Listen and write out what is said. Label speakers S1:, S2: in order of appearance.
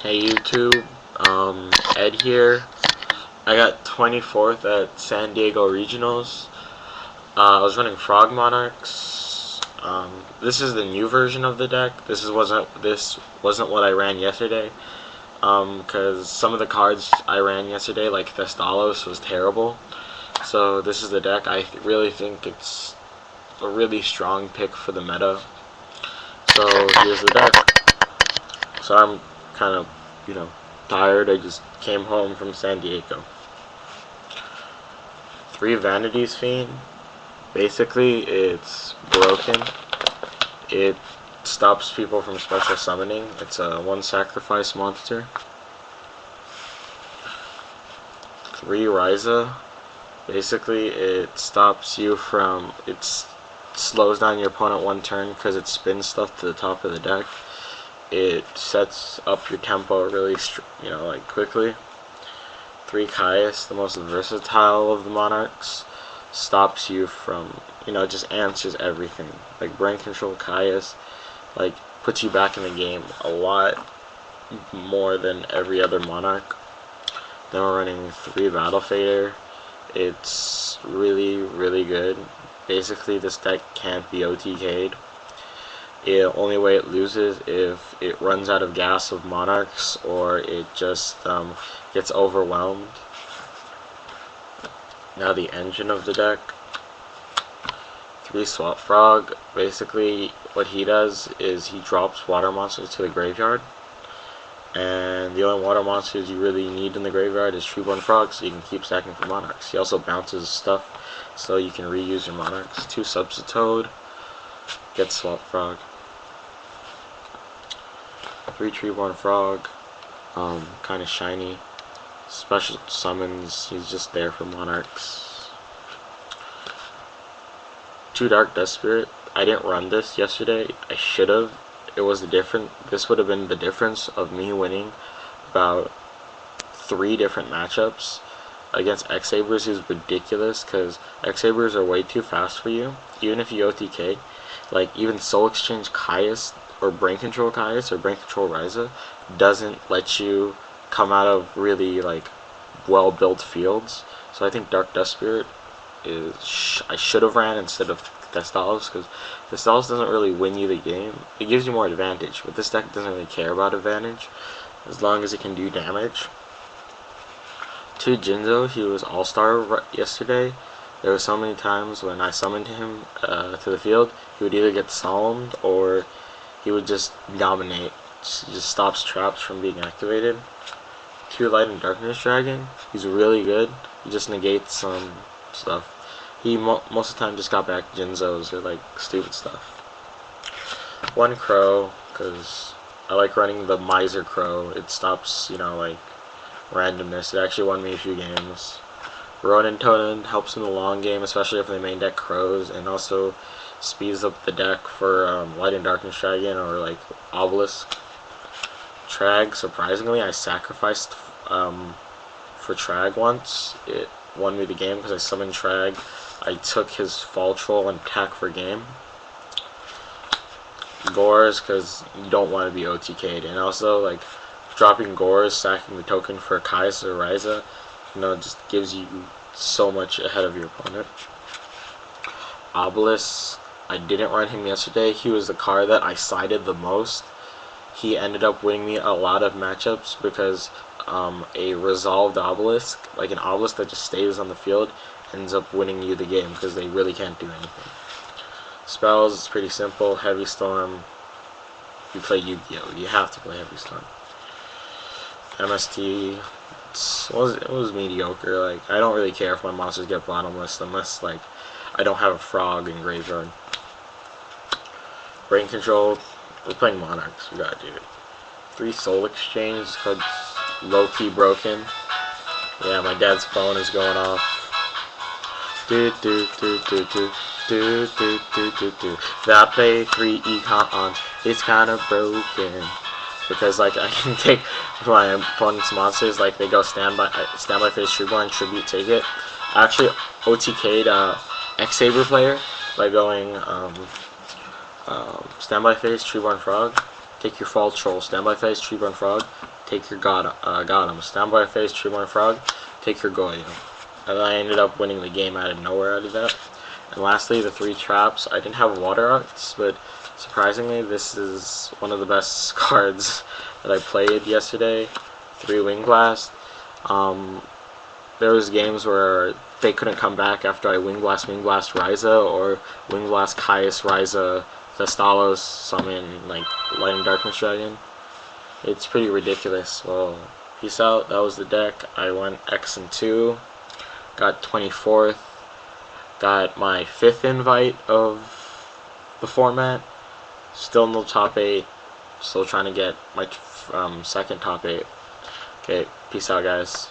S1: Hey YouTube, Ed here. I got 24th at San Diego Regionals. I was running Frognarch. This is the new version of the deck. This wasn't what I ran yesterday. Because some of the cards I ran yesterday, like Thestalos, was terrible. So this is the deck. I really think it's a really strong pick for the meta. So here's the deck. So I'm kind of, tired. I just came home from San Diego. 3 Vanities Fiend. Basically, it's broken. It stops people from special summoning. It's a 1 sacrifice monster. 3 Ryza. Basically, it stops you from... It slows down your opponent 1 turn because it spins stuff to the top of the deck. It sets up your tempo really, quickly. 3 Caius, the most versatile of the monarchs, stops you from, just answers everything. Like brain control Caius, puts you back in the game a lot more than every other monarch. Then we're running 3 Battle Fader. It's really, really good. Basically, this deck can't be OTK'd. The only way it loses if it runs out of gas of monarchs or it just gets overwhelmed. Now the engine of the deck. 3 Swap Frog. Basically what he does is he drops water monsters to the graveyard. And the only water monsters you really need in the graveyard is Treeborn Frog, so you can keep stacking for monarchs. He also bounces stuff so you can reuse your monarchs. 2 Substitoad. Get Swap Frog. 3 Treeborn Frog, kind of shiny. Special summons, he's just there for monarchs. 2 Dark Death Spirit. I didn't run this yesterday. I should have. This would have been the difference of me winning about 3 different matchups. Against X-Sabers is ridiculous because X-Sabers are way too fast for you, even if you OTK. Like even Soul Exchange Caius or Brain Control Caius or Brain Control Ryza doesn't let you come out of really well built fields. So I think Dark Death Spirit is I should have ran instead of Thestalos, because Thestalos doesn't really win you the game. It gives you more advantage, but this deck doesn't really care about advantage as long as it can do damage. 2 X-0, he was all-star yesterday. There were so many times when I summoned him to the field, he would either get solemned or he would just dominate. Just stops traps from being activated. 2 Light and Darkness Dragon. He's really good. He just negates some stuff. He most of the time just got back Jinzos or stupid stuff. 1 Crow, because I like running the Miser Crow. It stops, randomness. It actually won me a few games. Ronin Totem helps in the long game, especially if they main deck Crows, and also speeds up the deck for Light and Darkness Dragon or Obelisk. Trag, surprisingly, I sacrificed for Trag once. It won me the game because I summoned Trag. I took his Fall Troll and attack for game. Gores, because you don't want to be OTK'd, and also dropping Gores, stacking the token for Caius or Ryza, just gives you so much ahead of your opponent. Obelisk, I didn't run him yesterday. He was the card that I sided the most. He ended up winning me a lot of matchups because a resolved Obelisk, an Obelisk that just stays on the field, ends up winning you the game because they really can't do anything. Spells, it's pretty simple. Heavy Storm, you play Yu-Gi-Oh! You have to play Heavy Storm. MST, it was mediocre. I don't really care if my monsters get bottomless unless I don't have a frog in graveyard. Brain Control, we're playing monarchs, we gotta do it. 3 Soul Exchange, because low-key broken. Yeah, my dad's phone is going off. That play 3 Econ, it's kinda broken. Because I can take my opponent's monsters, they go standby phase Treeborn, tribute, take it. I actually OTK'd X-Saber player by going standby phase Treeborn Frog, take your Fall Troll, standby phase Treeborn Frog, take your Gotham, standby phase, Tremor Frog, take your Goyo. And then I ended up winning the game out of nowhere out of that. And lastly, the 3 traps. I didn't have Water Arts, but surprisingly, this is one of the best cards that I played yesterday. 3 Wing Blast. There was games where they couldn't come back after I Wing Blast Ryza, or Wing Blast Caius, Ryza, Thestalos, summon like Light and Darkness Dragon. It's pretty ridiculous. Well, peace out. That was the deck. I went X-2, got 24th, got my 5th invite of the format. Still no top 8. Still trying to get my 2nd top 8. Okay, peace out, guys.